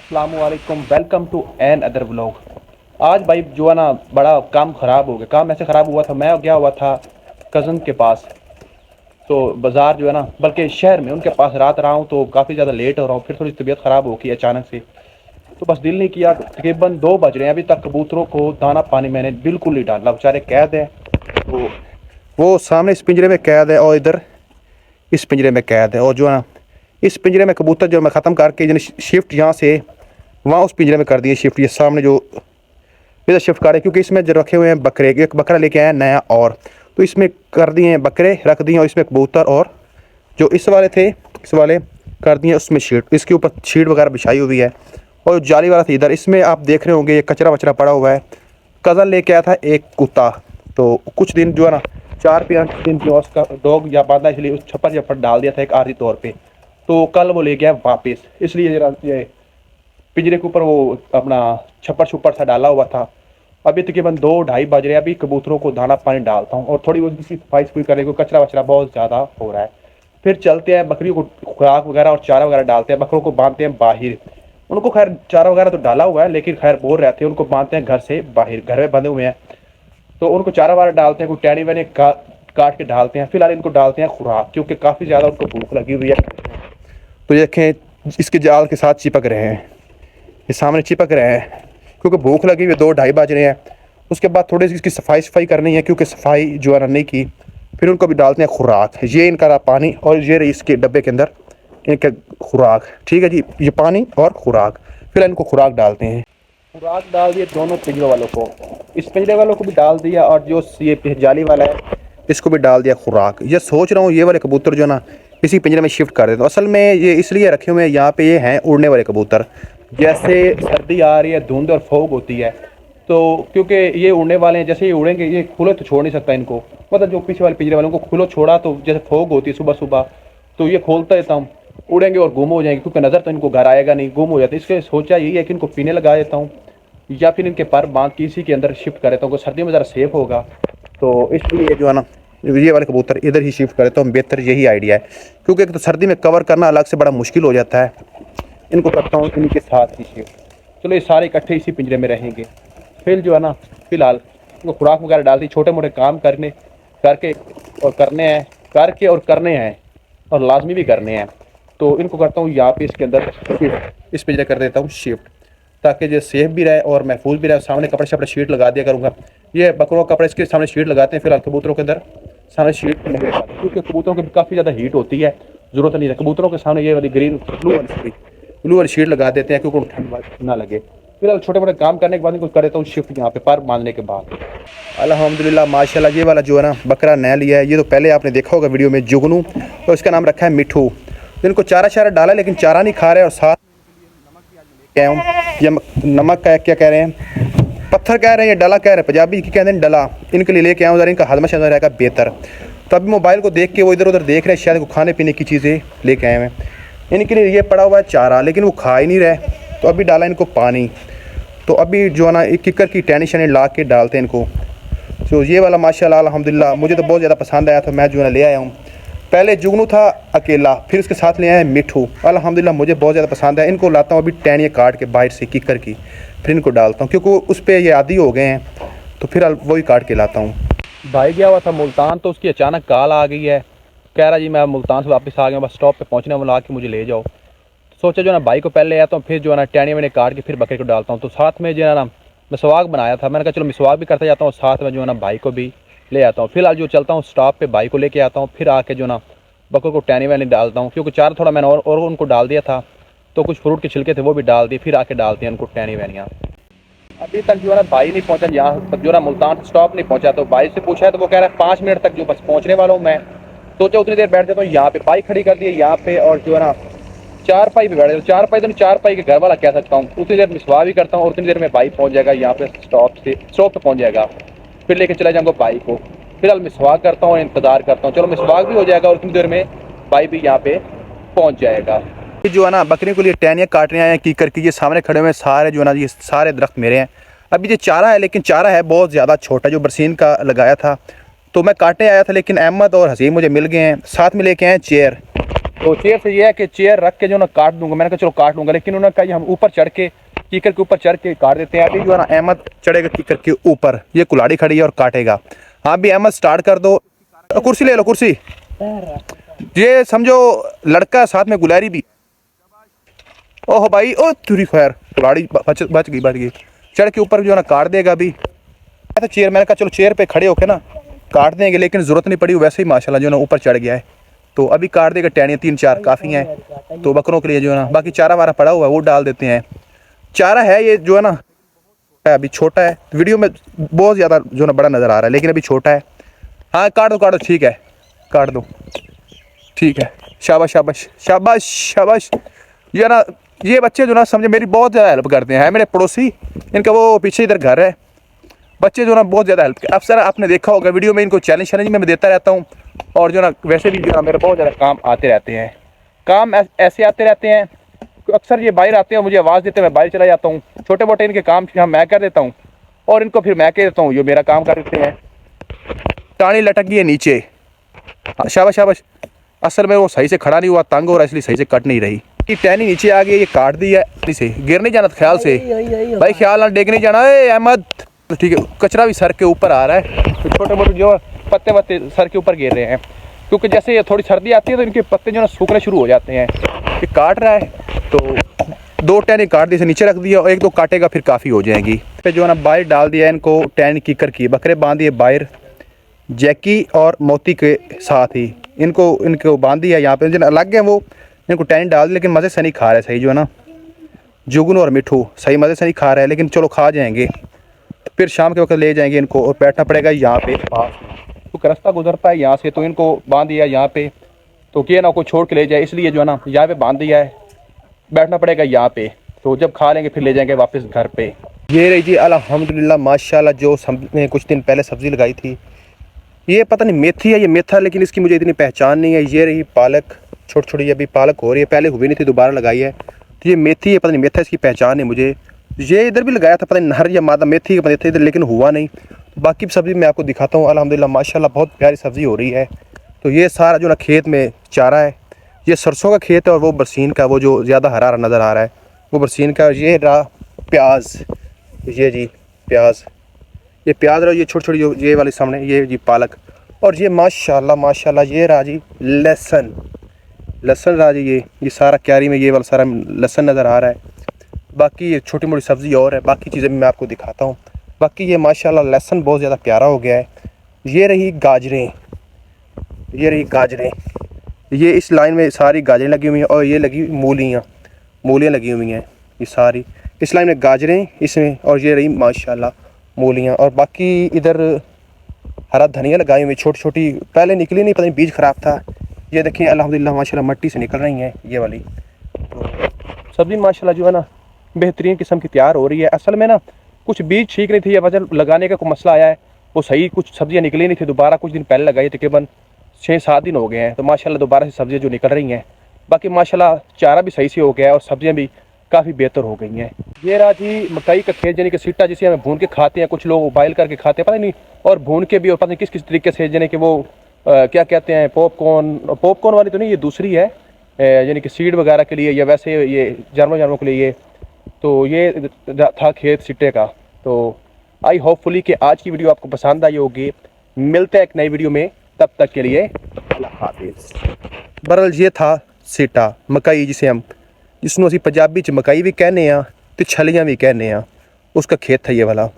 अस्सलाम वालेकुम, welcome to another vlog. आज भाई जो है ना बड़ा काम ख़राब हो गया। काम ऐसे ख़राब हुआ था, मैं गया हुआ था कज़न के पास, तो बाज़ार जो है ना बल्कि शहर में उनके पास रात रहा हूँ, तो काफ़ी ज़्यादा लेट हो रहा हूँ। फिर थोड़ी तबीयत ख़राब हो गई अचानक से, तो बस दिल नहीं किया। तकरीबन 2 बज रहे हैं, अभी तक कबूतरों को दाना पानी मैंने बिल्कुल नहीं डाला। बेचारे कैद है, तो वो सामने इस पिंजरे में कैद है और इधर इस पिंजरे में कैद है। और जो है ना इस पिंजरे में कबूतर जो मैं ख़त्म करके यानी शिफ्ट यहाँ से वहाँ उस पिंजरे में कर दिए शिफ्ट। ये सामने जो इधर शिफ्ट कर रहे, क्योंकि इसमें जो रखे हुए हैं बकरे, एक बकरा लेके आया नया, और तो इसमें कर दिए हैं बकरे रख दिए, और इसमें कबूतर, और जो इस वाले थे इस वाले कर दिए उसमें शीट, इसके ऊपर शीट वगैरह बिछाई हुई है। और जाली वाला था इधर, इसमें आप देख रहे होंगे ये कचरा वचरा पड़ा हुआ है। कज़न लेके आया था एक कुत्ता, तो कुछ दिन जो है ना 4-5 दिन जो उसका डॉग या बांधा, इसलिए उस छप्पर छप्पर डाल दिया था एक आर्जी तौर पे। तो कल वो ले गया वापस, इसलिए जरा ये पिंजरे के ऊपर वो अपना छप्पर छुप्पर सा डाला हुआ था। अभी तकरीबन 2-2:30 बज रहे हैं। अभी कबूतरों को दाना पानी डालता हूँ और थोड़ी बहुत इसकी सफाई सफाई करने को, कचरा वचरा बहुत ज़्यादा हो रहा है। फिर चलते हैं बकरियों को खुराक वगैरह और चारा वगैरह डालते हैं, बकरों को बांधते हैं बाहर। उनको खैर चारा वगैरह तो डाला हुआ है, लेकिन खैर बोर रहते हैं, उनको बांधते हैं घर से बाहर, घर में बंधे हुए हैं। तो उनको चारा वारा डालते हैं, कोई टहनी वहनी काट के डालते हैं। फिलहाल इनको डालते हैं खुराक, क्योंकि काफ़ी ज़्यादा उनको भूख लगी हुई है। तो ये देखें इसके जाल के साथ चिपक रहे हैं, ये सामने चिपक रहे हैं, क्योंकि भूख लगी हुई है। 2-2:30 बज रहे हैं। उसके बाद थोड़ी सी इसकी सफाई करनी है, क्योंकि सफाई जो है ना नहीं की। फिर उनको भी डालते हैं खुराक। ये इनका पानी और ये रही इसके डब्बे के अंदर इनका खुराक। ठीक है जी, ये पानी और खुराक। फिर इनको खुराक डालते हैं। खुराक डाल दिए दोनों पिंजरे वालों को, इस पिंजरे वालों को भी डाल दिया, और जो ये जाली वाला है इसको भी डाल दिया खुराक। ये सोच रहा हूँ ये वाले कबूतर जो ना इसी पिंजरे में शिफ्ट कर देता हूँ। असल में ये इसलिए रखे हुए हैं यहाँ पे, ये हैं उड़ने वाले कबूतर। जैसे सर्दी आ रही है, धुंध और फोग होती है, तो क्योंकि ये उड़ने वाले हैं, जैसे ये उड़ेंगे, ये खुले तो छोड़ नहीं सकता इनको। मतलब जो पीछे वाले पिंजरे वालों को खुलो छोड़ा तो जैसे फोग होती है सुबह सुबह, तो ये खोलता देता हूँ, उड़ेंगे और गुम हो जाएंगे, क्योंकि नज़र तो इनको घर आएगा नहीं, गुम हो जाते। इसलिए सोचा यही है कि इनको पीने लगा देता हूँ, या फिर इनके पर बांध के इसी के अंदर शिफ्ट कर देता हूँ, सर्दियों में ज़रा सेफ होगा। तो इसलिए जो है ना ये वाले कबूतर इधर ही शिफ्ट कर देता हूँ, बेहतर यही आइडिया है। क्योंकि एक तो सर्दी में कवर करना अलग से बड़ा मुश्किल हो जाता है। इनको करता हूँ इनके साथ ही शिफ्ट। चलो ये सारे इकट्ठे इसी पिंजरे में रहेंगे। फिर जो है ना फिलहाल इनको खुराक वगैरह डालती, छोटे मोटे काम करके और करने हैं और लाजमी भी करने हैं। तो इनको करता हूँ यहाँ पे इसके अंदर इस पिंजरे कर देता हूँ शिफ्ट, ताकि जो सेफ भी रहे और महफूज भी रहे। सामने कपड़े शपड़े शीट लगा दिया करूँगा। ये बकरों कपड़े इसके सामने शीट लगाते हैं, फिलहाल कबूतरों के अंदर सामने शीट नहीं लगाते, क्योंकि कबूतरों की काफ़ी ज़्यादा हीट होती है, ज़रूरत नहीं है। कबूतरों के सामने ये वाली ब्लू वाली शीट लगा देते हैं, क्योंकि उनको ठंड ना लगे। फिलहाल छोटे मोटे काम करने के बाद इनको कर देता हूँ शिफ्ट यहाँ पे पर बांधने के बाद। अल्हम्दुलिल्लाह माशाल्लाह। ये वाला जो है ना बकरा नया लिया है, ये तो पहले आपने देखा होगा वीडियो में, जुगनू, और इसका नाम रखा है मिठू। तो इनको चारा शारा डाला, लेकिन चारा नहीं खा रहे, और साथ क्या हूँ ये नमक का क्या कह रहे हैं, पत्थर कह रहे हैं, डला कह रहे हैं, पंजाबी की कहते हैं डला। इनके लिए लेके आऊँ, इनका हजमा शजमा रहेगा बेहतर। तो अभी मोबाइल को देख के वो इधर उधर देख रहे हैं, शायद वो खाने पीने की चीज़ें लेके आए हैं। इनके लिए ये पड़ा हुआ है चारा, लेकिन वो खा ही नहीं रहे। तो अभी डाला इनको पानी। तो अभी जो है ना एक किकर की टहनी शनी ला के डालते हैं इनको। तो ये वाला माशाल्लाह अल्हम्दुलिल्लाह मुझे तो बहुत ज़्यादा पसंद आया, तो मैं जो है ले आया हूँ। पहले जुगनू था अकेला, फिर उसके साथ ले आया है मिठू। अल्हम्दुलिल्लाह मुझे बहुत ज़्यादा पसंद है। इनको लाता हूँ अभी टहनियाँ काट के बाहर से किकर की, फिर इनको डालता हूँ, क्योंकि उस पर ये आदी हो गए हैं, तो फिर वही काट के लाता हूँ। भाई गया हुआ था मुल्तान, तो उसकी अचानक कॉल आ गई है, कह रहा जी मैं मुल्तान से वापस आ गया, बस स्टॉप पे पहुँचने वाला, कि मुझे ले जाओ। तो सोचा जो है ना भाई को पहले आता हूँ, फिर जो है ना टहनियाँ मैंने काट के फिर बकरे को डालता हूँ। तो साथ में जो है ना मिसवाक बनाया था, मैंने कहा चलो मिसवाक भी करता जाता हूँ, साथ में जो है ना भाई को भी ले आता हूँ। फिलहाल जो चलता हूँ स्टॉप पे भाई को लेके आता हूँ, फिर आके जो ना बकरों को टहनी वहनी डालता हूँ, क्योंकि चारा थोड़ा मैंने और उनको डाल दिया था, तो कुछ फ्रूट के छिलके थे वो भी डाल दिए, फिर आके डालते हैं उनको टहनी वहनियाँ। अभी तक जो है ना भाई नहीं पहुँचा, यहाँ तक जो है ना मुल्तान स्टॉप नहीं पहुँचा। तो भाई से पूछा है, तो वो कह रहा है 5 मिनट तक जो बस पहुँचने वाला हूँ मैं। सोचा उतनी देर बैठ जाता हूँ यहाँ पे, बाइक खड़ी कर दी है यहाँ पे, और जो है ना चारपाई पे बैठ जाता हूँ। चारपाई तो नहीं, चारपाई के घर वाला कह सकता हूँ। उतनी देर मिसवा भी करता हूँ, और उतनी देर में बाइक पहुँच जाएगा यहाँ पे, स्टॉप पे पहुँच जाएगा। फिर लेके चला जाऊँगा बाइक को। फिलहाल मिसवाक करता हूँ, इंतज़ार करता हूँ, चलो मिसवाक भी हो जाएगा और उतनी देर में बाइक भी यहाँ पे पहुँच जाएगा। जो है ना बकरियों के लिए टहनियाँ काटने आए हैं कीकर की। ये सामने खड़े हुए सारे जो है ना, ये सारे दरख्त मेरे हैं। अभी ये चारा है, लेकिन चारा है बहुत ज़्यादा छोटा, जो बरसीन का लगाया था। तो मैं काटने आया था, लेकिन अहमद और हसीम मुझे मिल गए हैं, साथ में लेके आए चेयर। तो चेयर से ये है कि चेयर रख के जो ना काट दूंगा, मैंने कहा चलो काट लूंगा, लेकिन उन्होंने कहा हम ऊपर चढ़ के कीकर के ऊपर चढ़ के काट देते हैं। अभी जो है ना अहमद चढ़ेगा कीकर के ऊपर, ये कुल्हाड़ी खड़ी है और काटेगा। हाँ भी अहमद स्टार्ट कर दो, कुर्सी ले लो कुर्सी। ये समझो लड़का साथ में गुलारी भी। ओह भाई ओ तुरी खैर, कुल्हाड़ी बच गई। चढ़ के ऊपर जो है ना काट देगा अभी। तो चेयर, मैंने कहा चलो चेयर पे खड़े होके ना काट देंगे, लेकिन ज़रूरत नहीं पड़ी, वैसे ही माशाल्लाह जो है ना ऊपर चढ़ गया है। तो अभी काट देगा, टहनियाँ 3-4 काफ़ी हैं तो बकरों के लिए जो है ना। बाकी चारा वारा पड़ा हुआ है वो डाल देते हैं। चारा है ये जो है ना अभी छोटा है, वीडियो में बहुत ज़्यादा जो ना बड़ा नज़र आ रहा है, लेकिन अभी छोटा है। हाँ काट दो ठीक है, काट दो ठीक है। शाबाश शाबाश शाबाश शाबाश। ये ना ये बच्चे जो ना समझे मेरी बहुत ज़्यादा हेल्प करते हैं, मेरे पड़ोसी, इनका वो पीछे इधर घर है, बच्चे जो ना बहुत ज़्यादा हेल्प। अब सर आपने देखा होगा वीडियो में इनको चैलेंज में मैं देता रहता हूँ, और जो ना वैसे भी जो ना मेरे बहुत ज़्यादा काम आते रहते हैं। काम ऐसे आते रहते हैं, अक्सर ये बाहर आते हैं, मुझे आवाज़ देते हैं, मैं बाहर चला जाता हूँ। छोटे मोटे इनके काम मैं कर देता हूँ और इनको फिर मैं कह देता हूँ, ये मेरा काम कर देते हैं। टाणी लटक गई है नीचे, शाबाश शाबाश। असल में वो सही से खड़ा नहीं हुआ, तंग हो रहा है, इसलिए सही से कट नहीं रही। कि टहनी नीचे आ गई, ये काट दी है इसे। गिर नहीं जाना ख्याल से भाई, ख्याल ना डेग नहीं जाना अहमद। तो ठीक है, कचरा भी सर के ऊपर आ रहा है, तो छोटे मोटे जो पत्ते वत्ते सर के ऊपर गिर रहे हैं, क्योंकि जैसे ये थोड़ी सर्दी आती है तो इनके पत्ते जो है सूखने शुरू हो जाते हैं। ये काट रहा है तो 2 टहनी काट दी, इसे नीचे रख दिया, और 1-2 काटेगा फिर काफ़ी हो जाएगी। फिर जो है ना बाहर डाल दिया इनको, टहनी कीकर की बकरे बांध दिए बाहर, जैकी और मोती के साथ ही इनको बांध दिया। यहाँ पे जिन अलग है वो इनको टहनी डाल दी, लेकिन मज़े से नहीं खा रहे सही जो है ना। जुगनू और मिठू सही मज़े से नहीं खा रहे हैं, लेकिन चलो खा जाएंगे। फिर शाम के वक्त ले जाएंगे इनको, और बैठना पड़ेगा यहाँ पे पास, क्योंकि रास्ता गुजरता है यहाँ से, तो इनको बांध दिया यहाँ पे, तो क्या ना कोई छोड़ के ले जाए, इसलिए जो है ना यहाँ पे बांध दिया है। बैठना पड़ेगा यहाँ पे, तो जब खा लेंगे फिर ले जाएंगे वापस घर पे। ये रही जी अल्हम्दुलिल्लाह माशाल्लाह, जो हमने कुछ दिन पहले सब्ज़ी लगाई थी, ये पता नहीं मेथी है ये मेथा, लेकिन इसकी मुझे इतनी पहचान नहीं है। ये रही पालक, छोटी छोटी अभी पालक हो रही है, पहले हुई नहीं थी, दोबारा लगाई है। तो ये मेथी है, पता नहीं मेथा, इसकी पहचान है मुझे। ये इधर भी लगाया था, पता नहीं नहर या मादा मेथी का पता था इधर, लेकिन हुआ नहीं। बाकी सब्ज़ी मैं आपको दिखाता हूँ। अल्हम्दुलिल्लाह माशाल्लाह बहुत प्यारी सब्ज़ी हो रही है। तो ये सारा जो ना खेत में चारा है, ये सरसों का खेत है, और वो बरसीन का, वो जो ज़्यादा हरा हरा नज़र आ रहा है वो बरसीन का। ये रहा प्याज, ये जी प्याज, ये प्याज रहा, ये छोटी छोटी जो ये वाली सामने, ये जी पालक, और ये माशाल्लाह माशाल्लाह ये रहा जी लहसुन रहा जी। ये सारा क्यारी में ये वाला सारा लहसुन नज़र आ रहा है। बाकी ये छोटी मोटी सब्ज़ी और है, बाकी चीज़ें भी मैं आपको दिखाता हूँ। बाकी ये माशाल्लाह लहसुन बहुत ज़्यादा प्यारा हो गया है। ये रही गाजरें, ये इस लाइन में सारी गाजरें लगी हुई हैं, और ये लगी मूलियाँ लगी हुई हैं, ये सारी इस लाइन में गाजरें इसमें, और ये रही माशाल्लाह मूलियाँ। और बाकी इधर हरा धनिया लगाई हुई छोटी छोटी, पहले निकली नहीं, पता नहीं बीज ख़राब था। ये देखिए अल्हम्दुलिल्लाह माशाल्लाह मट्टी से निकल रही हैं ये वाली। तो सब्ज़ी माशाल्लाह जो है ना बेहतरीन किस्म की तैयार हो रही है। असल में ना कुछ बीज ठीक नहीं थी, या वजह लगाने का कोई मसला आया है, वो सही कुछ सब्ज़ियाँ निकली नहीं थी। दोबारा कुछ दिन पहले लगाई, तकरीबन 6-7 दिन हो गए हैं, तो माशाल्लाह दोबारा से सब्ज़ियाँ जो निकल रही हैं। बाकी माशाल्लाह चारा भी सही से हो गया है, और सब्ज़ियाँ भी काफ़ी बेहतर हो गई हैं। ये रहा जी मकई का खेत, यानी कि सिट्टा जिसे हमें भून के खाते हैं, कुछ लोग बॉयल करके खाते हैं, पता नहीं, और भून के भी, और पता नहीं किस किस तरीके से, यानी कि वो क्या कहते हैं, पॉपकॉर्न वाली तो नहीं, ये दूसरी है, यानी कि सीड वगैरह के लिए, या वैसे ये जानवरों के लिए। तो ये था खेत सिट्टे का। तो आई होपफुली कि आज की वीडियो आपको पसंद आई होगी। मिलते हैं एक नई वीडियो में, तब तक के लिए अल्लाह हाफिज़। बहरहाल ये था सिट्टा मकई, जिसनों असी पंजाबी च मकई भी कहने, तो छलियाँ भी कहने, उसका खेत था ये वाला।